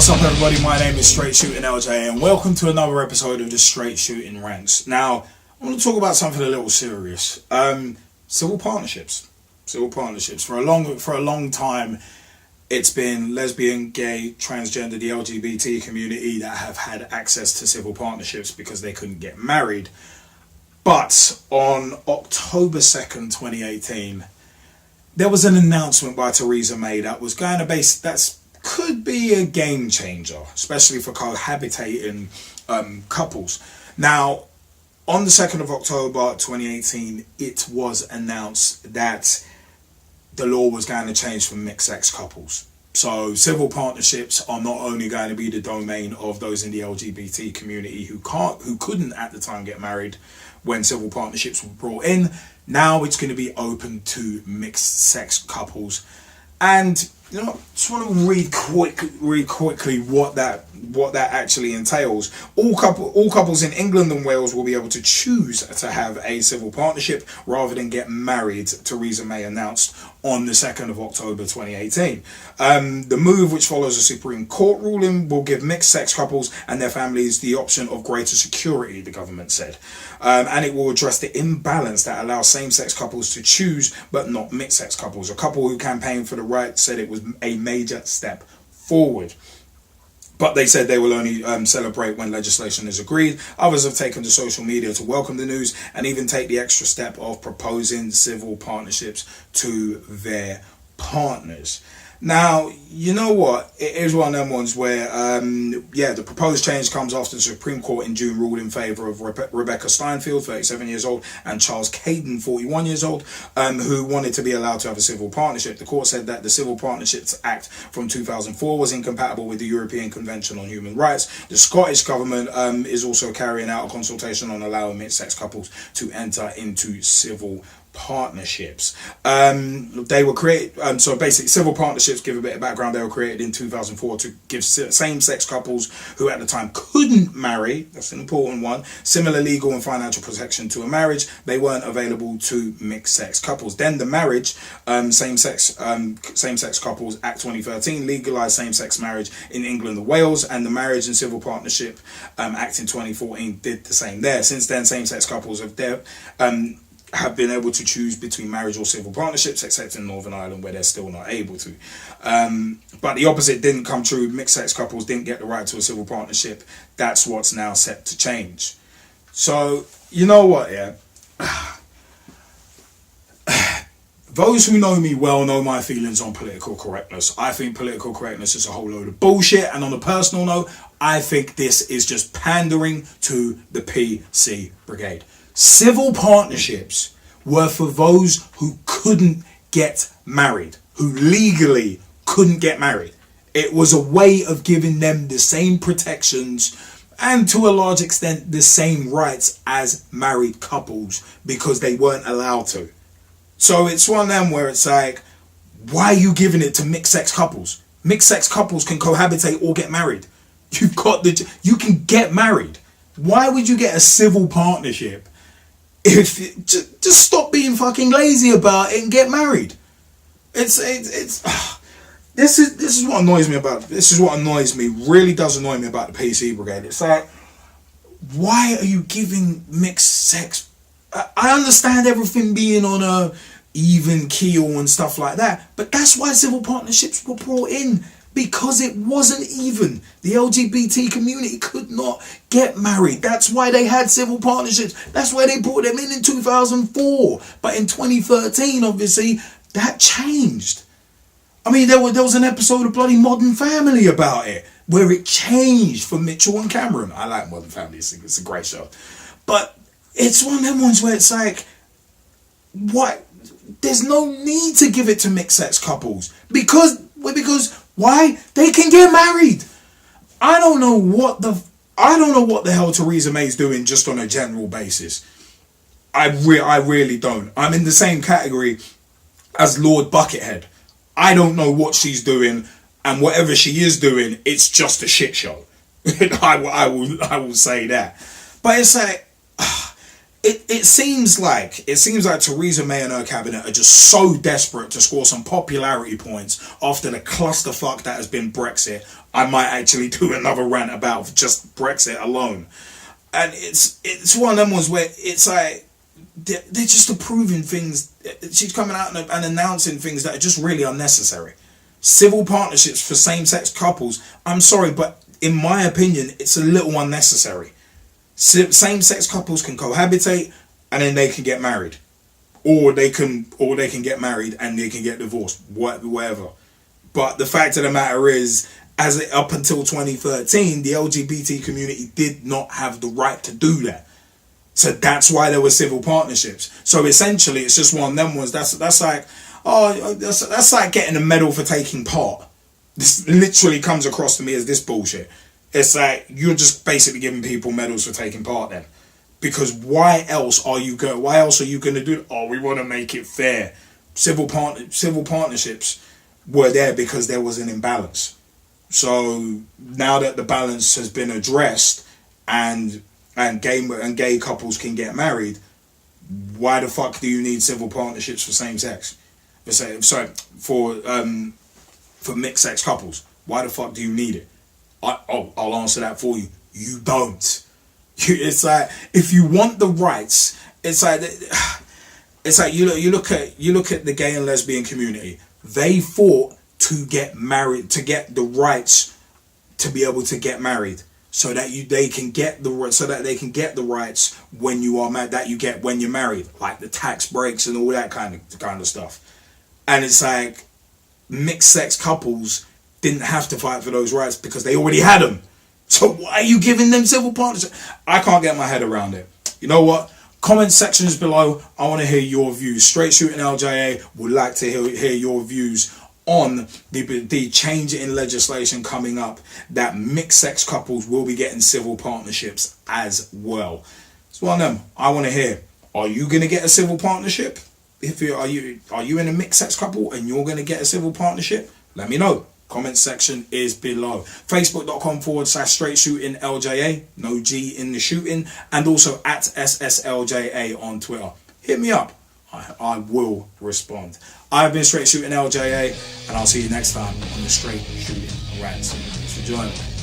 What's up, everybody? My name is Straight Shootin LJA, and welcome to another episode of the Straight Shootin Rants. Now, I want to talk about something a little serious. Civil partnerships. Civil partnerships. For a long time, it's been lesbian, gay, transgender, the LGBT community that have had access to civil partnerships because they couldn't get married. But on October 2nd, 2018, there was an announcement by Theresa May that was going to could be a game changer, especially for cohabitating couples. Now, on the 2nd of October 2018, it was announced that the law was going to change for mixed-sex couples. So civil partnerships are not only going to be the domain of those in the LGBT community who couldn't at the time get married when civil partnerships were brought in. Now it's going to be open to mixed-sex couples. And you know, just want to read quickly what that actually entails. All couples in England and Wales will be able to choose to have a civil partnership rather than get married, Theresa May announced on the 2nd of October 2018. The move, which follows a Supreme Court ruling, will give mixed-sex couples and their families the option of greater security, the government said. And it will address the imbalance that allows same-sex couples to choose, but not mixed-sex couples. A couple who campaigned for the right said it was a major step forward. But they said they will only celebrate when legislation is agreed. Others have taken to social media to welcome the news and even take the extra step of proposing civil partnerships to their partners. Now, you know what? It is one of them ones where, the proposed change comes after the Supreme Court in June ruled in favour of Rebecca Steinfeld, 37 years old, and Charles Caden, 41 years old, who wanted to be allowed to have a civil partnership. The court said that the Civil Partnerships Act from 2004 was incompatible with the European Convention on Human Rights. The Scottish government is also carrying out a consultation on allowing mixed-sex couples to enter into civil partnerships. They were created, so basically civil partnerships, give a bit of background, they were created in 2004 to give same-sex couples who at the time couldn't marry, that's an important one, similar legal and financial protection to a marriage. They weren't available to mixed-sex couples. Then the Marriage, Same-Sex Couples Act 2013 legalised same-sex marriage in England and Wales, and the Marriage and Civil Partnership Act in 2014 did the same there. Since then, same-sex couples have been able to choose between marriage or civil partnerships, except in Northern Ireland where they're still not able to. But the opposite didn't come true. Mixed-sex couples didn't get the right to a civil partnership. That's what's now set to change. So, you know what, yeah? Those who know me well know my feelings on political correctness. I think political correctness is a whole load of bullshit. And on a personal note, I think this is just pandering to the PC brigade. Civil partnerships were for those who couldn't get married, who legally couldn't get married. It was a way of giving them the same protections and to a large extent the same rights as married couples because they weren't allowed to. So it's one of them where it's like, why are you giving it to mixed-sex couples? Mixed-sex couples can cohabitate or get married. You can get married. Why would you get a civil partnership? Just stop being fucking lazy about it and get married. This is what annoys me about. This is what annoys me. Really does annoy me about the PC brigade. It's like, why are you giving mixed sex? I understand everything being on a even keel and stuff like that, but that's why civil partnerships were brought in. Because it wasn't even. The LGBT community could not get married. That's why they had civil partnerships. That's why they brought them in 2004. But in 2013, obviously, that changed. I mean, there was an episode of bloody Modern Family about it, where it changed for Mitchell and Cameron. I like Modern Family. It's a great show. But it's one of them ones where it's like, what? There's no need to give it to mixed-sex couples. Because why? They can get married. I don't know what the hell Theresa May's doing just on a general basis. I really don't. I'm in the same category as Lord Buckethead. I don't know what she's doing, and whatever she is doing, it's just a shit show. I will say that. But it's like, it seems like Theresa May and her cabinet are just so desperate to score some popularity points after the clusterfuck that has been Brexit. I might actually do another rant about just Brexit alone. And it's one of them ones where it's like they're just approving things. She's coming out and announcing things that are just really unnecessary. Civil partnerships for same-sex couples. I'm sorry, but in my opinion, it's a little unnecessary. Same-sex couples can cohabitate and then they can get married, or they can get married and they can get divorced, whatever. But the fact of the matter is, up until 2013, the LGBT community did not have the right to do that. So that's why there were civil partnerships. So essentially, it's just one of them ones. That's like getting a medal for taking part. This literally comes across to me as this bullshit. It's like you're just basically giving people medals for taking part then. Because why else are you going to do it? Oh, we want to make it fair. Civil partnerships were there because there was an imbalance. So now that the balance has been addressed and gay couples can get married, why the fuck do you need civil partnerships for same sex? For mixed sex couples? Why the fuck do you need it? I'll answer that for you. You don't. It's like if you want the rights, it's like you look at the gay and lesbian community. They fought to get married, to get the rights to be able to get married, so that they can get the rights when you are married, that you get when you're married, like the tax breaks and all that kind of stuff. And it's like mixed sex couples didn't have to fight for those rights because they already had them. So why are you giving them civil partnership? I can't get my head around it. You know what? Comment sections below. I want to hear your views. Straight Shootin LJA would like to hear your views on the change in legislation coming up that mixed sex couples will be getting civil partnerships as well. It's one of them. I want to hear. Are you going to get a civil partnership? Are you in a mixed sex couple and you're going to get a civil partnership? Let me know. Comment section is below. Facebook.com/Straight Shootin LJA. No G in the shooting. And also at SSLJA on Twitter. Hit me up. I will respond. I've been Straight Shootin LJA, and I'll see you next time on the Straight Shootin Rants. Thanks for joining.